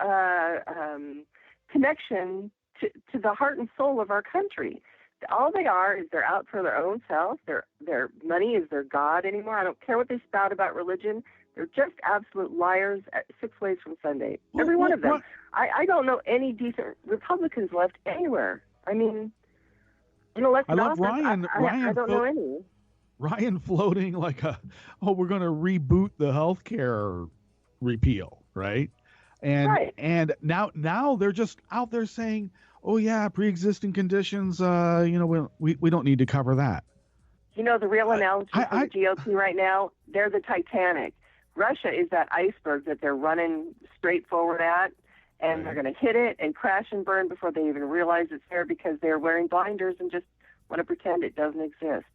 connection to the heart and soul of our country. All they are is they're out for their own self. Their money is their God anymore. I don't care what they spout about religion. They're just absolute liars 6 ways from Sunday. Every one of them. I don't know any decent Republicans left anywhere. I mean, I love Ryan. I don't know any. Ryan floating like we're going to reboot the healthcare repeal, right? And now they're just out there saying, oh yeah, pre-existing conditions, we don't need to cover that. The real analogy for the GOP right now, they're the Titanic. Russia is that iceberg that they're running straight forward at, and they're going to hit it and crash and burn before they even realize it's there because they're wearing blinders and just want to pretend it doesn't exist.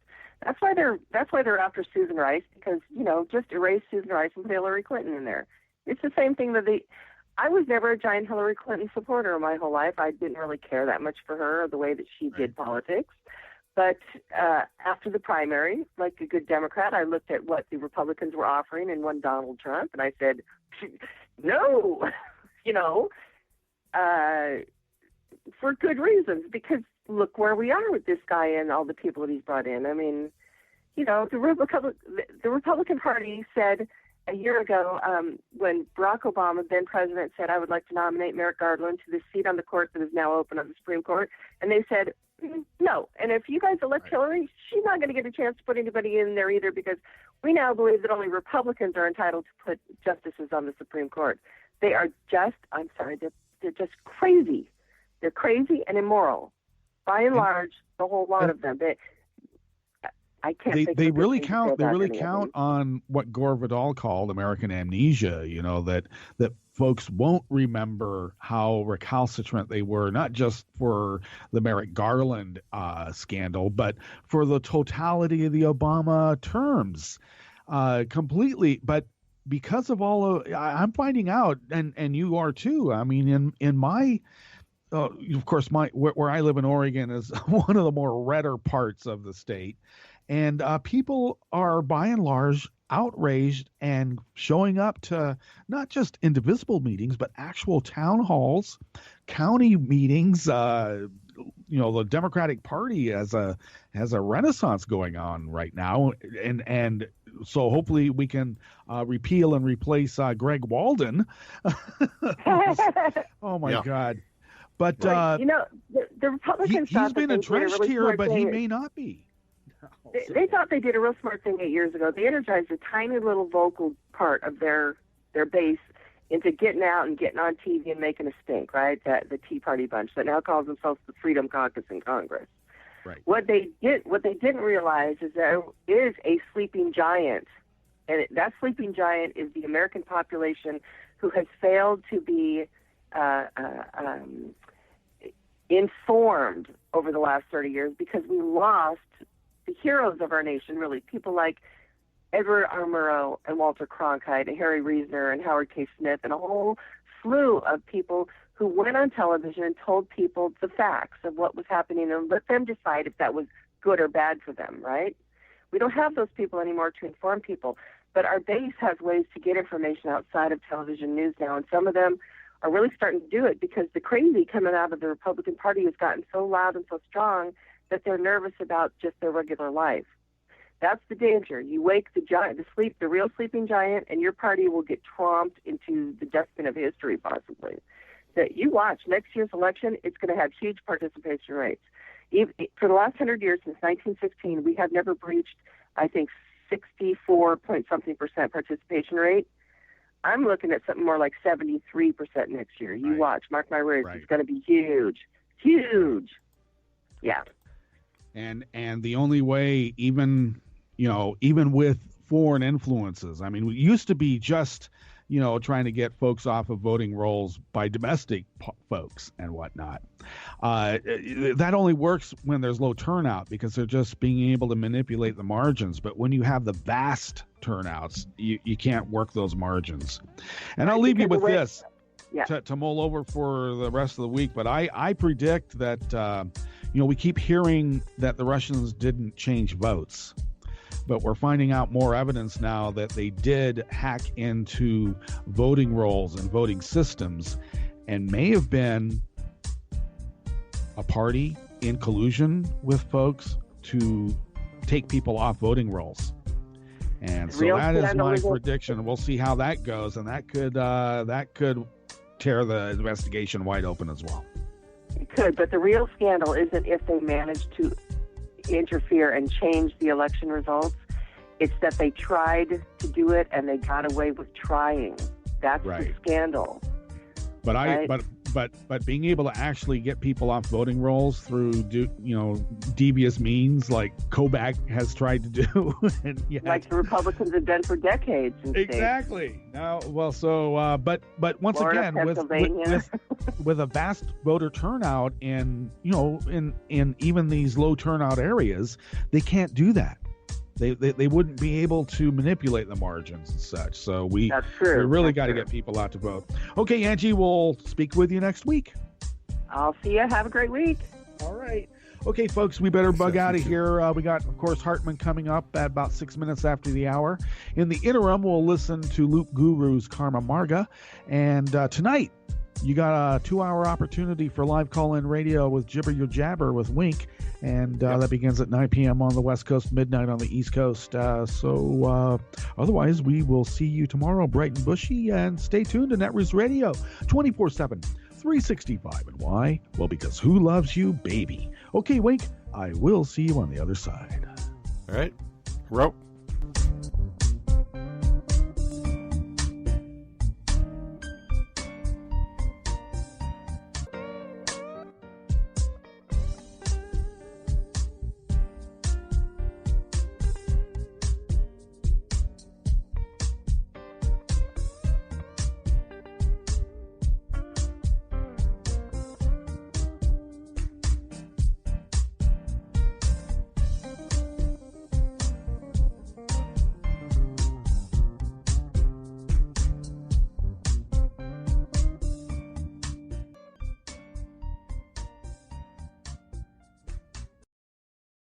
That's why they're after Susan Rice, because just erase Susan Rice and put Hillary Clinton in there. It's the same thing that I was never a giant Hillary Clinton supporter my whole life. I didn't really care that much for her or the way that she did politics. But after the primary, like a good Democrat, I looked at what the Republicans were offering and won Donald Trump, and I said, no, for good reasons, because look where we are with this guy and all the people that he's brought in. I mean, the Republican Party said a year ago, when Barack Obama, then president, said, I would like to nominate Merrick Garland to the seat on the court that is now open on the Supreme Court, and they said, no. And if you guys elect Hillary, she's not going to get a chance to put anybody in there either, because we now believe that only Republicans are entitled to put justices on the Supreme Court. They are just, I'm sorry, they're just crazy. They're crazy and immoral. By and large, the whole lot of them. I can't think they of really anything count. to say They about really any of count them. on what Gore Vidal called American amnesia. That folks won't remember how recalcitrant they were, not just for the Merrick Garland scandal, but for the totality of the Obama terms, completely. But because of I'm finding out, and you are too. I mean, in my of course, where I live in Oregon is one of the more redder parts of the state. And people are, by and large, outraged and showing up to not just indivisible meetings, but actual town halls, county meetings. The Democratic Party has a renaissance going on right now, and so hopefully we can repeal and replace Greg Walden. Oh my God! But the Republicans he's been entrenched here, but he may not be. They thought they did a real smart thing 8 years ago. They energized a tiny little vocal part of their base into getting out and getting on TV and making a stink, right? The Tea Party bunch that now calls themselves the Freedom Caucus in Congress. Right. What they didn't realize is there is a sleeping giant, and that sleeping giant is the American population who has failed to be informed over the last 30 years because we lost the heroes of our nation, really, people like Edward R. Murrow and Walter Cronkite and Harry Reasoner and Howard K. Smith and a whole slew of people who went on television and told people the facts of what was happening and let them decide if that was good or bad for them, right? We don't have those people anymore to inform people, but our base has ways to get information outside of television news now, and some of them are really starting to do it because the crazy coming out of the Republican Party has gotten so loud and so strong that they're nervous about just their regular life. That's the danger. You wake the real sleeping giant, and your party will get tromped into the dustbin of history, possibly. That you watch next year's election, it's going to have huge participation rates. For the last 100 years, since 1916, we have never breached, I think, 64-point-something% participation rate. I'm looking at something more like 73% next year. You watch, mark my words, It's going to be huge, huge. Yeah. And the only way, even with foreign influences, I mean, it used to be just, trying to get folks off of voting rolls by domestic folks and whatnot. That only works when there's low turnout because they're just being able to manipulate the margins. But when you have the vast turnouts, you can't work those margins. And I'll leave you with this to mull over for the rest of the week. But I predict that, we keep hearing that the Russians didn't change votes. But we're finding out more evidence now that they did hack into voting rolls and voting systems and may have been a party in collusion with folks to take people off voting rolls. And so that is my prediction. We'll see how that goes, and that could tear the investigation wide open as well. It could, but the real scandal isn't if they manage to interfere and change the election results. It's that they tried to do it and they got away with trying. That's the scandal. But but being able to actually get people off voting rolls through devious means like Kobach has tried to do, and like the Republicans have done for decades. Exactly. Now, but once Florida, again, with a vast voter turnout in even these low turnout areas, they can't do that. They wouldn't be able to manipulate the margins and such. So we really got to get people out to vote. Okay, Angie, we'll speak with you next week. I'll see you. Have a great week. All right. Okay, folks, we better bug out of here. We got, of course, Hartman coming up at about 6 minutes after the hour. In the interim, we'll listen to Loop Guru's Karma Marga. And tonight, you got a 2-hour opportunity for live call-in radio with Jibber Your Jabber with Wink. And that begins at 9 p.m. on the West Coast, midnight on the East Coast. Otherwise, we will see you tomorrow, bright and bushy. And stay tuned to Netroots Radio 24/7, 365. And why? Well, because who loves you, baby? Okay, Wink, I will see you on the other side. All right. Rope.